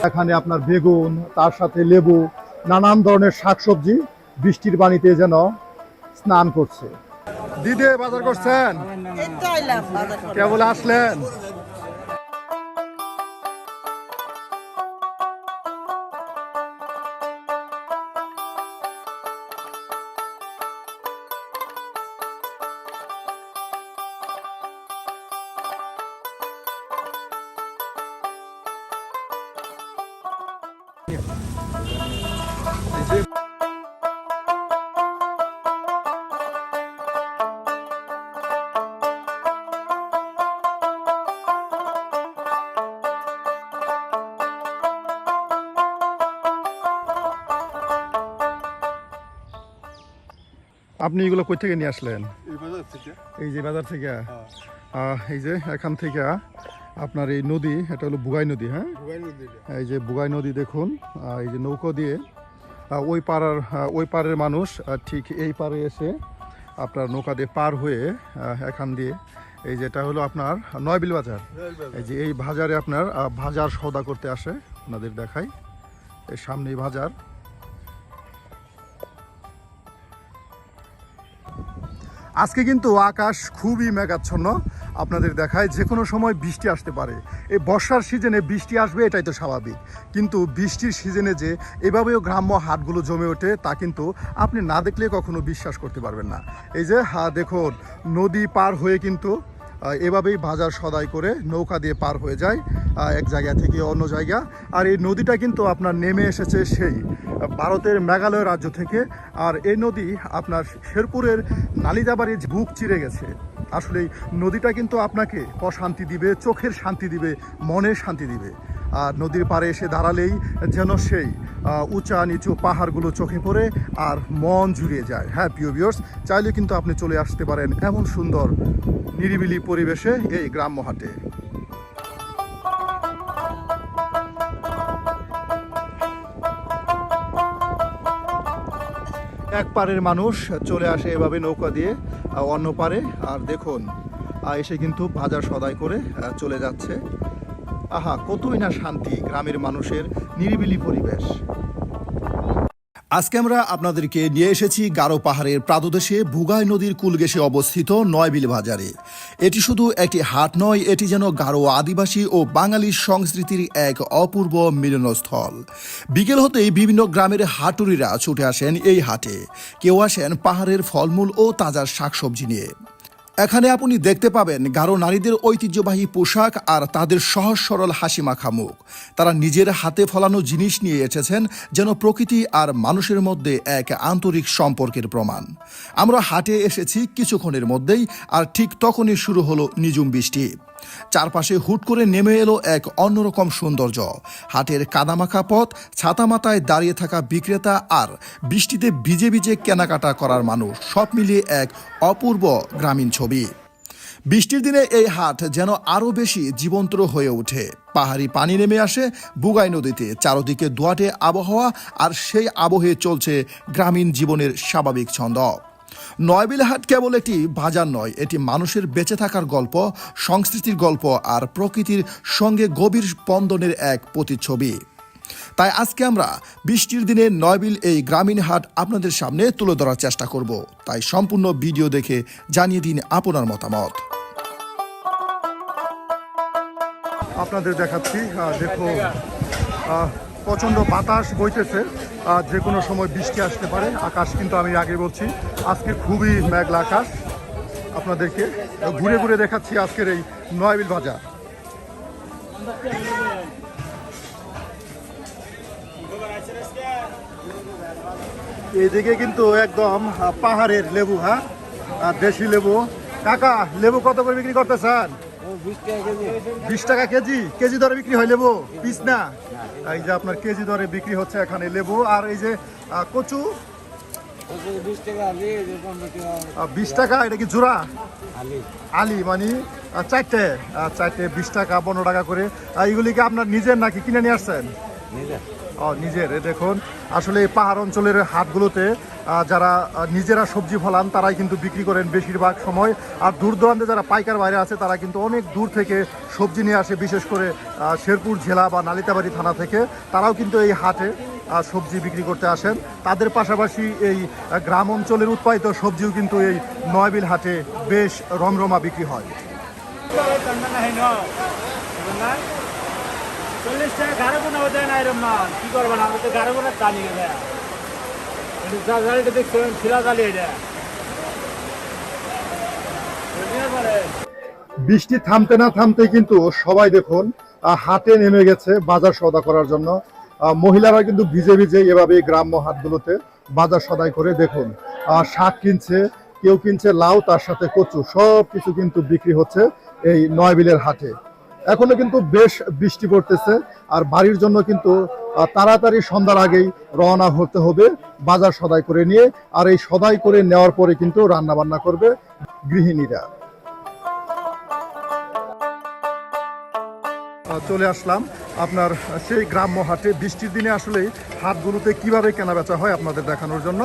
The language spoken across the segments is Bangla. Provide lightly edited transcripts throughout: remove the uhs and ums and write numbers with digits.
এখানে আপনার বেগুন, তার সাথে লেবু, নানান ধরনের শাকসবজি বৃষ্টির পানিতে যেন স্নান করছে। দিদি বাজার করছেন? কেবল আসলেন? আপনি এগুলো কই থেকে নিয়ে আসলেন? এই যে বাজার থেকে। এই যে এখান থেকে আপনার এই নদী, এটা হলো বুগাই নদী। হ্যাঁ, এই যে বুগাই নদী দেখুন, এই যে নৌকো দিয়ে ওই পারের মানুষ ঠিক এই পারে এসে আপনার নৌকা দিয়ে পার হয়ে এখান দিয়ে, এই যেটা হলো আপনার নয়বিল বাজার, এই যে এই বাজারে আপনার বাজার সওদা করতে আসে। আপনাদের দেখাই, এর সামনেই বাজার। আজকে কিন্তু আকাশ খুবই মেঘাচ্ছন্ন। আপনাদের দেখায় যে কোনো সময় বৃষ্টি আসতে পারে। এই বর্ষার সিজনে বৃষ্টি আসবে এটাই তো স্বাভাবিক, কিন্তু বৃষ্টির সিজনে যে এভাবেও গ্রাম্য হাটগুলো জমে ওঠে তা কিন্তু আপনি না দেখলে কখনো বিশ্বাস করতে পারবেন না। এই যে দেখুন, নদী পার হয়ে কিন্তু এভাবেই বাজার সদাই করে নৌকা দিয়ে পার হয়ে যায় এক জায়গা থেকে অন্য জায়গা। আর এই নদীটা কিন্তু আপনার নেমে এসেছে সেই ভারতের মেঘালয় রাজ্য থেকে। আর এই নদী আপনার শেরপুরের নালিতাবাড়ির বুক চিরে গেছে। আসলে নদীটা কিন্তু আপনাকে প্রশান্তি দিবে, চোখের শান্তি দিবে, মনের শান্তি দিবে। আর নদীর পাড়ে এসে দাঁড়ালেই যেন সেই উঁচা নিচু পাহাড়গুলো চোখে পড়ে আর মন জুড়িয়ে যায়। হ্যাঁ প্রিয় ভিউয়ার্স, চাইলে কিন্তু আপনি চলে আসতে পারেন এমন সুন্দর নিরিবিলি পরিবেশে এই গ্রাম্য হাটে। এক পারের মানুষ চলে আসে এভাবে নৌকা দিয়ে অন্য পারে, আর দেখুন এসে কিন্তু বাজার সদাই করে চলে যাচ্ছে। আহা, কতই না শান্তি গ্রামের মানুষের নিরিবিলি পরিবেশ। আজকে আমরা আপনাদেরকে নিয়ে এসেছি গারো পাহাড়ের প্রাদদেশে বুগাই নদীর কুলগেশে অবস্থিত নয়বিল বাজারে। এটি শুধু একটি হাট নয়, এটি যেন গারো আদিবাসী ও বাঙালির সংস্কৃতির এক অপূর্ব মিলনস্থল। বিকেল হতেই বিভিন্ন গ্রামের হাটুরিরা ছুটে আসেন এই হাটে। কেউ আসেন পাহাড়ের ফলমূল ও তাজা শাকসবজি নিয়ে। এখানে আপনি দেখতে পাবেন গারো নারীদের ঐতিহ্যবাহী পোশাক আর তাদের সহজ সরল হাসি মাখা মুখ। তারা নিজের হাতে ফলানো জিনিস নিয়ে এসেছেন যেন প্রকৃতি আর মানুষের মধ্যে এক আন্তরিক সম্পর্কের প্রমাণ। আমরা হাটে এসেছি কিছুক্ষণের মধ্যেই, আর ঠিক তখনই শুরু হলো নিঝুম বৃষ্টি। চারপাশে হুট করে নেমে এলো এক অন্যরকম সৌন্দর্য। হাটের কাদামাখা পথ, ছাতা মাথায় দাঁড়িয়ে থাকা বিক্রেতা আর বৃষ্টিতে ভিজে ভিজে কেনাকাটা করার মানুষ, সব মিলিয়ে এক অপূর্ব গ্রামীণ ছবি। বৃষ্টির দিনে এই হাট যেন আরও বেশি জীবন্ত হয়ে ওঠে। পাহাড়ি পানি নেমে আসে বুগাই নদীতে, চারদিকে দোয়াটে আবহাওয়া, আর সেই আবহে চলছে গ্রামীণ জীবনের স্বাভাবিক ছন্দ। নয়বিল হাট কেবল একটি বাজার নয়, এটি মানুষের বেঁচে থাকার গল্প, সংস্কৃতির গল্প আর প্রকৃতির সঙ্গে গভীর স্পন্দনের এক প্রতিচ্ছবি। তাই আজকে আমরা বৃষ্টির দিনে নয়বিল এই গ্রামীণ হাট আপনাদের সামনে তুলে ধরার চেষ্টা করব। তাই সম্পূর্ণ ভিডিও দেখে জানিয়ে দিন আপনার মতামত। আপনাদের দেখাচ্ছি, দেখো প্রচণ্ড বাতাস বইতেছে, যে কোনো সময় বৃষ্টি আসতে পারে। আকাশ কিন্তু আমি আগে বলছি আজকে খুবই মেঘলা আকাশ। আপনাদেরকে ঘুরে ঘুরে দেখাচ্ছি আজকের এই নয়বিল বাজার। এইদিকে কিন্তু একদম পাহাড়ের লেবু, হ্যাঁ দেশি লেবু। কাকা, লেবু কত করে বিক্রি করতেছেন? 20 টাকা কেজি। কেজি দরে বিক্রি হয় লেবু, পিস না? এই যে আপনার কেজি দরে বিক্রি হচ্ছে এখানে লেবু। আর এই যে কচু 20 টাকা। এটা কি জোড়া? আলি মানে চারটে 20 টাকা, 15 টাকা করে। এইগুলি কি আপনার নিজের নাকি কিনে নিয়ে আসছেন? নিজের। দেখুন আসলে এই পাহাড় অঞ্চলের হাটগুলোতে যারা নিজেরা সবজি ফলান তারাই কিন্তু বিক্রি করেন বেশিরভাগ সময়। আর দূর দূরান্তে যারা পাইকার বাইরে আছে তারা কিন্তু অনেক দূর থেকে সবজি নিয়ে আসে, বিশেষ করে শেরপুর জেলা বা নালিতাবাড়ি থানা থেকে তারাও কিন্তু এই হাটে সবজি বিক্রি করতে আসেন। তাদের পাশাপাশি এই গ্রাম অঞ্চলের উৎপাদিত সবজিও কিন্তু এই নয়বিল হাটে বেশ রমরমা বিক্রি হয়। 40 টাকা ঘরে কোনো দেয় না এরকম মাল, কি করবেন? আমরা তো ঘরে কোনো চালিয়ে দেয়, জালিটা দেখছেন ছিলা চালিয়ে দেয়। বৃষ্টি থামতে না থামতে কিন্তু সবাই দেখুন হাটে নেমে গেছে বাজার সওদা করার জন্য। মহিলারা কিন্তু ভিজে ভিজে এভাবে গ্রাম্য হাটগুলোতে বাজার সদাই করে দেখুন শাক কিনছে, কেউ কিনছে লাউ, তার সাথে কচু, সব কিছু কিন্তু বিক্রি হচ্ছে এই নয়বিলের হাটে। এখনো কিন্তু বেশ বৃষ্টি পড়তেছে আর বাড়ির জন্য কিন্তু তাড়াতাড়ি সন্ধ্যার আগেই রওনা হতে হবে বাজার সদাই করে নিয়ে। আর এই সদাই করে নেওয়ার পরে কিন্তু রান্না বান্না করবে গৃহিণীরা। চলে আসলাম আপনার সেই গ্রাম্য হাটে। বৃষ্টির দিনে আসলে হাটগুলোতে কিভাবে কেনা বেচা হয় আপনাদের দেখানোর জন্য।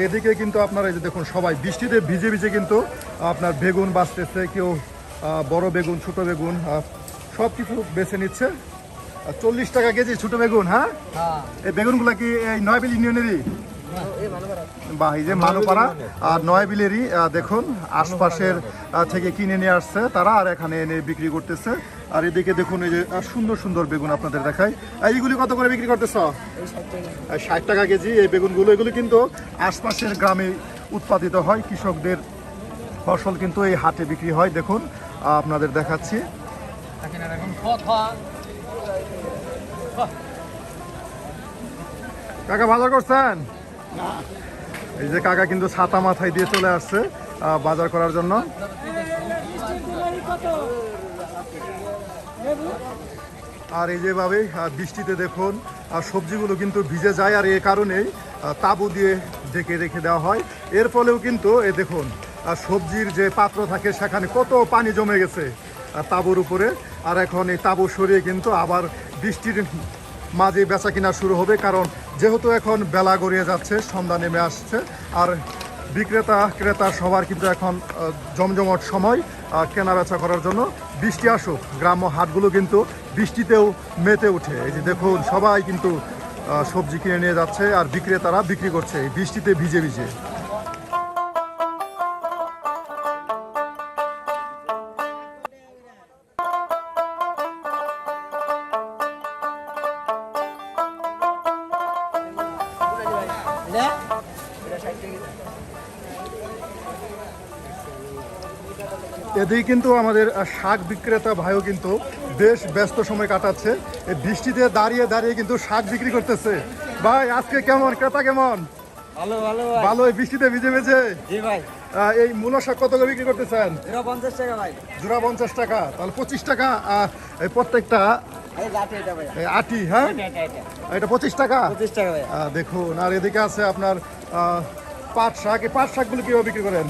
এদিকে কিন্তু আপনারা এই যে দেখুন সবাই বৃষ্টিতে ভিজে ভিজে কিন্তু আপনার বেগুন বাছতেছে, কেউ বড় বেগুন, ছোট বেগুন, সব কিছু বেছে নিচ্ছে। 40 টাকা কেজি ছোট বেগুন। হ্যাঁ, এই বেগুনগুলো কি এই নয়বিল ইউনিয়নেরই? বা এই যে মানোপাড়া আর নয়বিলেরই। দেখুন আশপাশের থেকে কিনে নিয়ে আসছে তারা আর এখানে এনে বিক্রি করতেছে। আর এদিকে দেখুন এই যে সুন্দর সুন্দর বেগুন আপনাদের দেখাই। এইগুলি কত করে বিক্রি করতেছ? 60 টাকা কেজি এই বেগুনগুলো। এগুলো কিন্তু আশপাশের গ্রামে উৎপাদিত হয়, কৃষকদের ফসল কিন্তু এই হাটে বিক্রি হয়। দেখুন আপনাদের দেখাচ্ছি। কাকা বাজার করছেন? এই যে কাকা কিন্তু ছাতা মাথায় দিয়ে চলে আসছে বাজার করার জন্য। আর এই যেভাবে বৃষ্টিতে দেখুন সবজিগুলো কিন্তু ভিজে যায়, আর এ কারণেই তাঁবু দিয়ে ঢেকে রেখে দেওয়া হয়। এর ফলেও কিন্তু এ দেখুন সবজির যে পাত্র থাকে সেখানে কত পানি জমে গেছে তাঁবুর উপরে। আর এখন এই তাঁবু সরিয়ে কিন্তু আবার বৃষ্টির মাঝে বেচা কিনা শুরু হবে, কারণ যেহেতু এখন বেলা গড়িয়ে যাচ্ছে, সন্ধ্যা নেমে আসছে। আর বিক্রেতা ক্রেতা সবার কিন্তু এখন জমজমট সময় কেনা বেচা করার জন্য। বৃষ্টি আসুক, গ্রাম্য হাটগুলো কিন্তু বৃষ্টিতেও মেতে ওঠে। এই যে দেখুন সবাই কিন্তু সবজি কিনে নিয়ে যাচ্ছে আর বিক্রেতারা বিক্রি করছে এই বৃষ্টিতে ভিজে ভিজে। এদিকে কিন্তু আমাদের শাক বিক্রেতা ভাইও কিন্তু বেশ ব্যস্ত সময় কাটাচ্ছে। এই বৃষ্টিতে দাঁড়িয়ে দাঁড়িয়ে কিন্তু শাক বিক্রি করতেছে। ভাই আজকে কেমন ক্রেতা কেমন? ভালো ভালো ভালো। এই বৃষ্টিতে ভিজে ভিজে জি ভাই। এই মূলা শাক কত করে বিক্রি করতেছেন? জোড়া 50 টাকা ভাই। জোড়া 50 টাকা, তাহলে 25 টাকা এই প্রত্যেকটা আটি। হ্যাঁ, এটা 25 টাকা। 25 টাকা ভাই। দেখুন আর এদিকে আছে আপনার পাট শাক। এই পাট শাকগুলো কিভাবে বিক্রি করেন?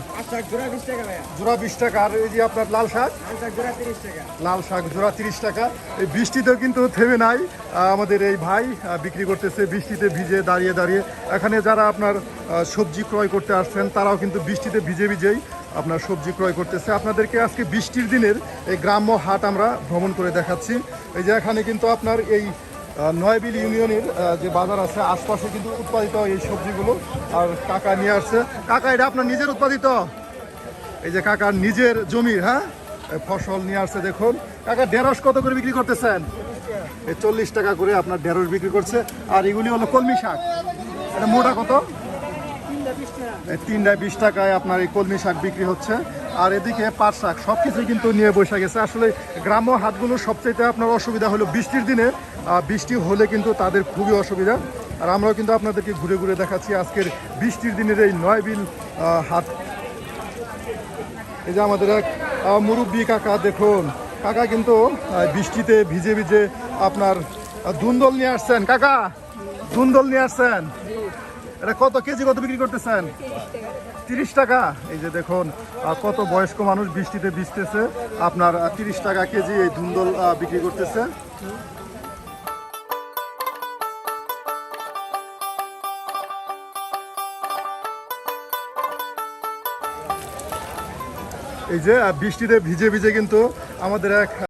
জোড়া 20 টাকা ভাই। জোড়া 20 টাকা। আর এই যে আপনার লাল শাক? জোড়া 30 টাকা। লাল শাক জোড়া 30 টাকা। এই বৃষ্টিতেও কিন্তু থেমে নাই আমাদের এই ভাই বিক্রি করতেছে বৃষ্টিতে ভিজে দাঁড়িয়ে দাঁড়িয়ে। এখানে যারা আপনার সবজি ক্রয় করতে আসছেন তারাও কিন্তু বৃষ্টিতে ভিজে ভিজেই আপনার সবজি ক্রয় করতেছে। আপনাদেরকে আজকে বৃষ্টির দিনের এই গ্রাম্য হাট আমরা ভ্রমণ করে দেখাচ্ছি। এই যে এখানে কিন্তু আপনার এই নয়বিল ইউনিয়নের যে বাজার আছে আশপাশে কিন্তু উৎপাদিত এই সবজিগুলো। আর কাকা নিয়ে আসছে। কাকা এটা আপনার নিজের উৎপাদিত? এই যে কাকার নিজের জমির হ্যাঁ ফসল নিয়ে আসছে। দেখুন কাকা ঢেঁড়স কত করে বিক্রি করতেছেন? এই 40 টাকা করে আপনার ঢেঁড়স বিক্রি করছে। আর এগুলি হলো কলমি শাক। এটা মোটা কত? 3টায় 20 টাকায় আপনার এই কলমি শাক বিক্রি হচ্ছে। আর এদিকে পাট শাক, সব কিছুই কিন্তু নিয়ে বসে গেছে। আসলে গ্রাম্য হাটগুলো সবচাইতে আপনার অসুবিধা হলো বৃষ্টির দিনে। বৃষ্টি হলে কিন্তু তাদের খুবই অসুবিধা। আর আমরাও কিন্তু আপনাদেরকে ঘুরে ঘুরে দেখাচ্ছি আজকের বৃষ্টির দিনের এই নয়বিল হাট। এই যে আমাদের এক মুরব্বী কাকা, দেখুন কাকা কিন্তু বৃষ্টিতে ভিজে ভিজে আপনার ধুন্দল নিয়ে আসছেন। কাকা ধুন্দল নিয়ে আসছেন, এটা কত কেজি কত বিক্রি করতেছেন? 30 টাকা। এই যে দেখুন কত বয়স্ক মানুষ বৃষ্টিতে ভিজতেছে, আপনার 30 টাকা কেজি এই ধুন্দল বিক্রি করতেছে। এই যে বৃষ্টিতে ভিজে ভিজে কিন্তু আমাদের এক